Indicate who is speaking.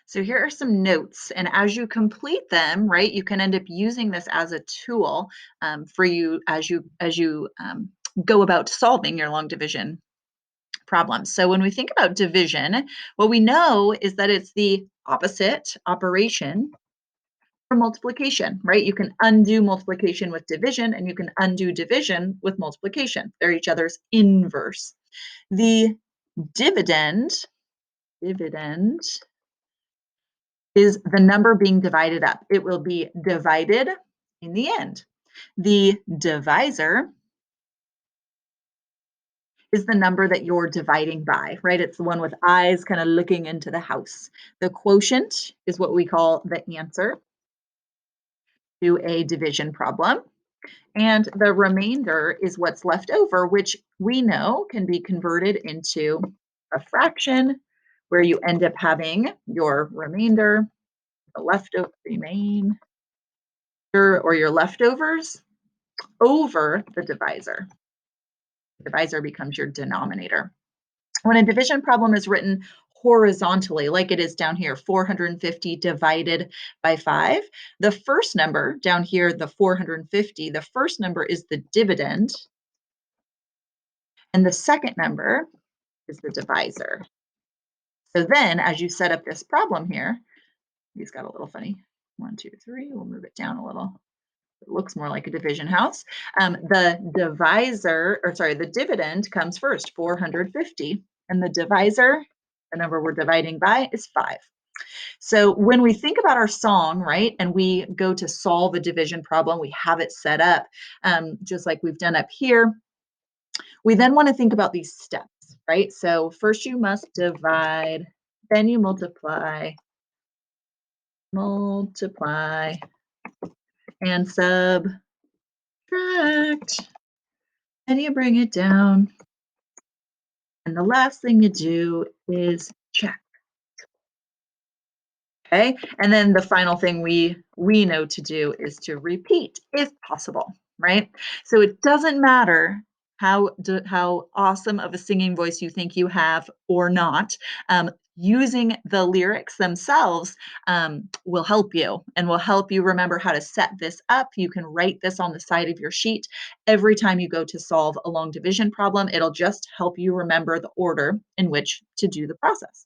Speaker 1: So here are some notes, and as you complete them, right, you can end up using this as a tool for you as you go about solving your long division problems. So when we think about division, what we know is that it's the opposite operation for multiplication, right? You can undo multiplication with division, and you can undo division with multiplication. They're each other's inverse. The dividend dividend is the number being divided up. It will be divided in the end. The divisor is the number that you're dividing by, right? It's the one with eyes kind of looking into the house. The quotient is what we call the answer to a division problem. And the remainder is what's left over, which we know can be converted into a fraction where you end up having your remainder, the leftover remainder, or your leftovers over the divisor. The divisor becomes your denominator. When a division problem is written horizontally, like it is down here, 450 divided by 5, the first number down here, the 450, the first number is the dividend, and the second number is the divisor. So then, as you set up this problem here, these got a little funny. 1, 2, 3, we'll move it down a little. It looks more like a division house. The divisor, or sorry, the dividend comes first, 450, and the divisor, the number we're dividing by, is 5. So when we think about our song, right, and we go to solve a division problem, we have it set up just like we've done up here. We then want to think about these steps, right? So first you must divide, then you multiply, and subtract, and you bring it down. And the last thing you do is check. Okay. And then the final thing we know to do is to repeat if possible, right? So it doesn't matter how awesome of a singing voice you think you have or not. Using the lyrics themselves will help you and will help you remember how to set this up. You can write this on the side of your sheet every time you go to solve a long division problem. It'll just help you remember the order in which to do the process.